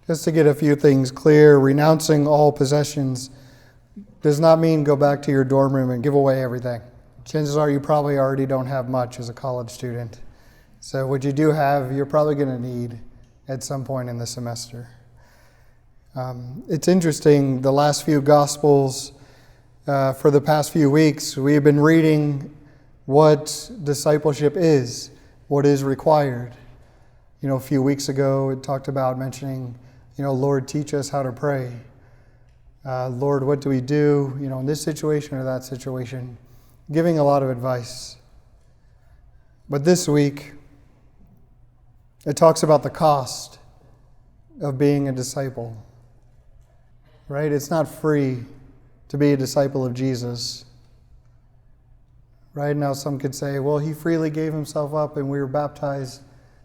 Just to get a few things clear, renouncing all possessions does not mean go back to your dorm room and give away everything. Chances are you probably already don't have much as a college student. So what you do have, you're probably going to need at some point in the semester. It's interesting, the last few Gospels, for the past few weeks, we've been reading what discipleship is, what is required. A few weeks ago, it talked about mentioning, Lord, teach us how to pray. Lord, what do we do, in this situation or that situation? Giving a lot of advice. But this week, it talks about the cost of being a disciple. Right? It's not free to be a disciple of Jesus. Right? Now some could say, well, he freely gave himself up and we were baptized.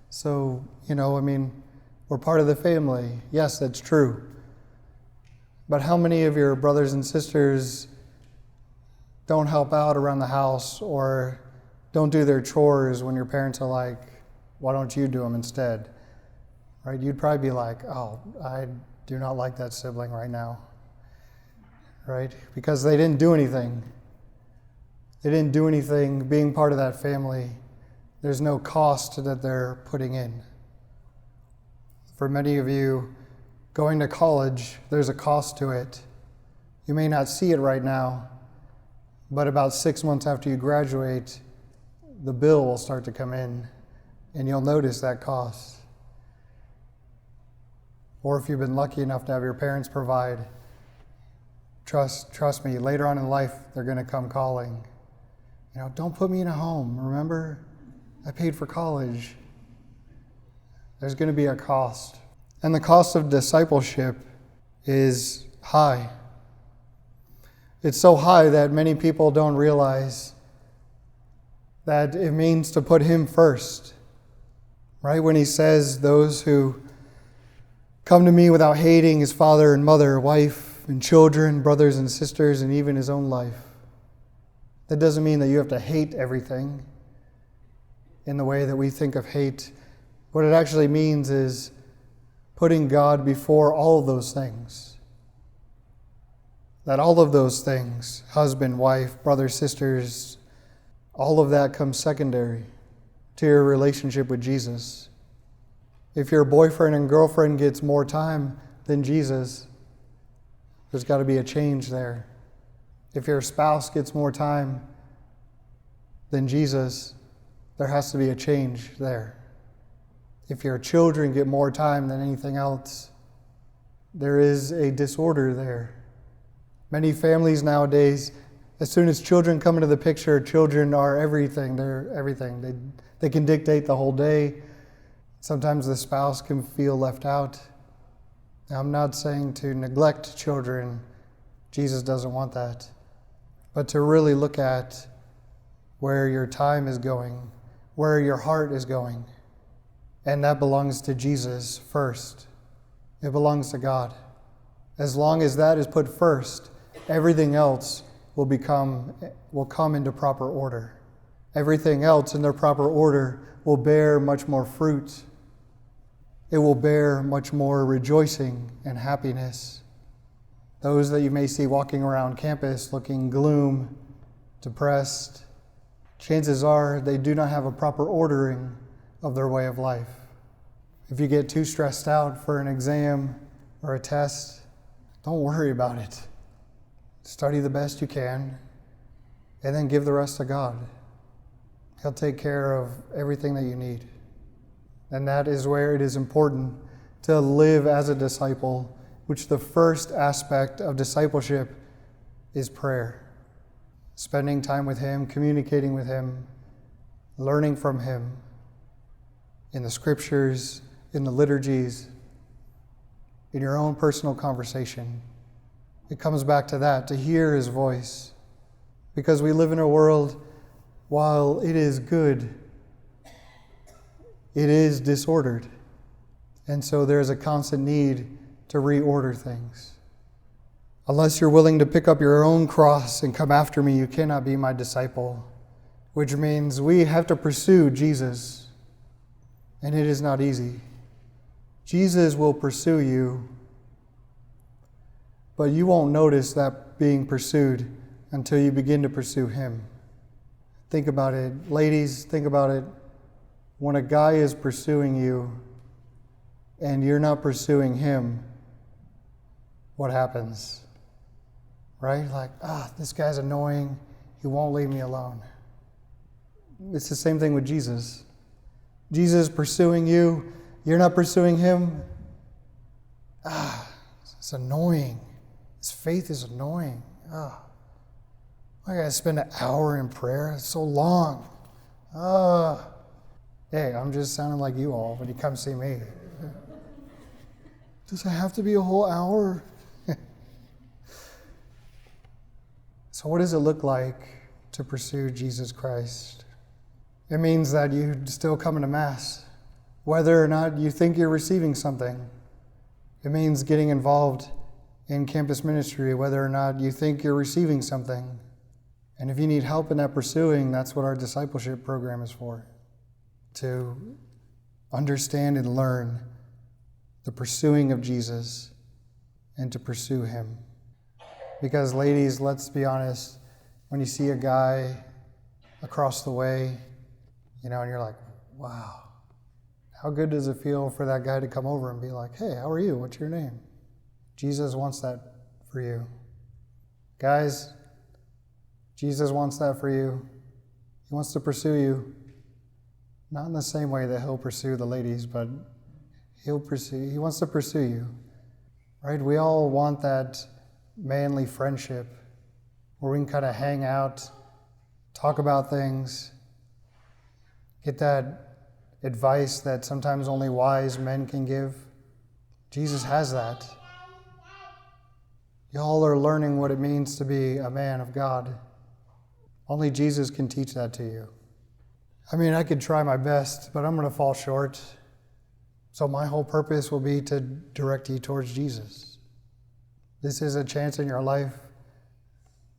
So, we're part of the family. Yes, that's true. But how many of your brothers and sisters don't help out around the house or don't do their chores when your parents are like, why don't you do them instead? Right? You'd probably be like, oh, I do not like that sibling right now. Right? Because they didn't do anything. They didn't do anything being part of that family. There's no cost that they're putting in. For many of you, going to college, there's a cost to it. You may not see it right now, but about 6 months after you graduate, the bill will start to come in, and you'll notice that cost. Or if you've been lucky enough to have your parents provide, trust me, later on in life, they're going to come calling. Don't put me in a home, remember? I paid for college. There's going to be a cost. And the cost of discipleship is high. It's so high that many people don't realize that it means to put him first. Right? When he says those who come to me without hating his father and mother, wife and children, brothers and sisters, and even his own life. That doesn't mean that you have to hate everything in the way that we think of hate. What it actually means is putting God before all of those things. That all of those things, husband, wife, brothers, sisters, all of that comes secondary to your relationship with Jesus. If your boyfriend and girlfriend gets more time than Jesus, there's got to be a change there. If your spouse gets more time than Jesus, there has to be a change there. If your children get more time than anything else, there is a disorder there. Many families nowadays, as soon as children come into the picture, children are everything. They're everything. They can dictate the whole day. Sometimes the spouse can feel left out. Now, I'm not saying to neglect children. Jesus doesn't want that. But to really look at where your time is going, where your heart is going. And that belongs to Jesus first. It belongs to God. As long as that is put first, everything else will come into proper order. Everything else in their proper order will bear much more fruit. It will bear much more rejoicing and happiness. Those that you may see walking around campus looking gloom, depressed, chances are they do not have a proper ordering of their way of life. If you get too stressed out for an exam or a test, don't worry about it. Study the best you can, and then give the rest to God. He'll take care of everything that you need. And that is where it is important to live as a disciple, which the first aspect of discipleship is prayer. Spending time with him, communicating with him, learning from him in the scriptures, in the liturgies, in your own personal conversation. It comes back to that, to hear his voice. Because we live in a world, while it is good, it is disordered. And so there's a constant need to reorder things. Unless you're willing to pick up your own cross and come after me, you cannot be my disciple. Which means we have to pursue Jesus. And it is not easy. Jesus will pursue you, but you won't notice that being pursued until you begin to pursue him. Think about it. Ladies, think about it. When a guy is pursuing you and you're not pursuing him, what happens? Right? Like, this guy's annoying. He won't leave me alone. It's the same thing with Jesus. Jesus pursuing you, you're not pursuing him. It's annoying. His faith is annoying. I gotta spend an hour in prayer. It's so long. Hey, I'm just sounding like you all when you come see me. Does it have to be a whole hour? So what does it look like to pursue Jesus Christ? It means that you still come to Mass, whether or not you think you're receiving something. It means getting involved in campus ministry, whether or not you think you're receiving something. And if you need help in that pursuing, that's what our discipleship program is for. To understand and learn the pursuing of Jesus and to pursue him. Because ladies, let's be honest, when you see a guy across the way, and you're like, wow, how good does it feel for that guy to come over and be like, hey, how are you? What's your name? Jesus wants that for you. Guys, Jesus wants that for you. He wants to pursue you. Not in the same way that he'll pursue the ladies, but he wants to pursue you. Right? We all want that manly friendship where we can kind of hang out, talk about things, get that advice that sometimes only wise men can give. Jesus has that. Y'all are learning what it means to be a man of God. Only Jesus can teach that to you. I could try my best, but I'm going to fall short. So my whole purpose will be to direct you towards Jesus. This is a chance in your life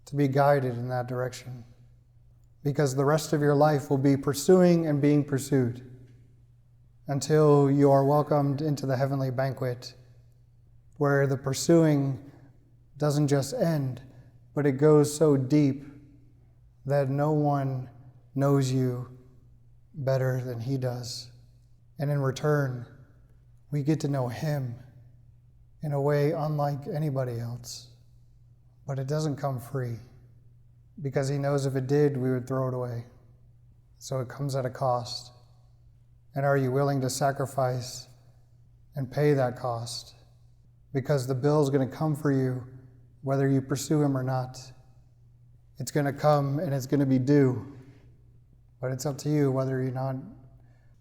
to be guided in that direction, because the rest of your life will be pursuing and being pursued until you are welcomed into the heavenly banquet, where the pursuing doesn't just end, but it goes so deep that no one knows you better than he does. And in return, we get to know him in a way unlike anybody else. But it doesn't come free, because he knows if it did, we would throw it away. So it comes at a cost. And are you willing to sacrifice and pay that cost? Because the bill is going to come for you whether you pursue him or not. It's going to come and it's going to be due. But it's up to you whether or not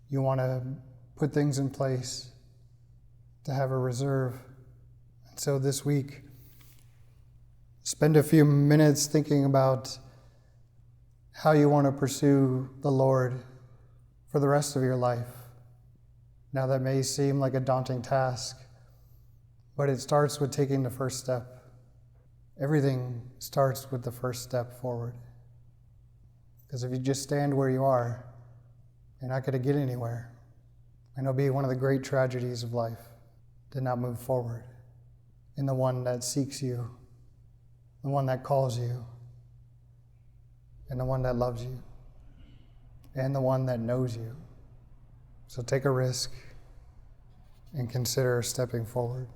you want to put things in place to have a reserve. And so this week, spend a few minutes thinking about how you want to pursue the Lord for the rest of your life. Now that may seem like a daunting task, but it starts with taking the first step. Everything starts with the first step forward. Because if you just stand where you are, you're not going to get anywhere. And it'll be one of the great tragedies of life to not move forward in the one that seeks you, the one that calls you, and the one that loves you, and the one that knows you. So take a risk and consider stepping forward.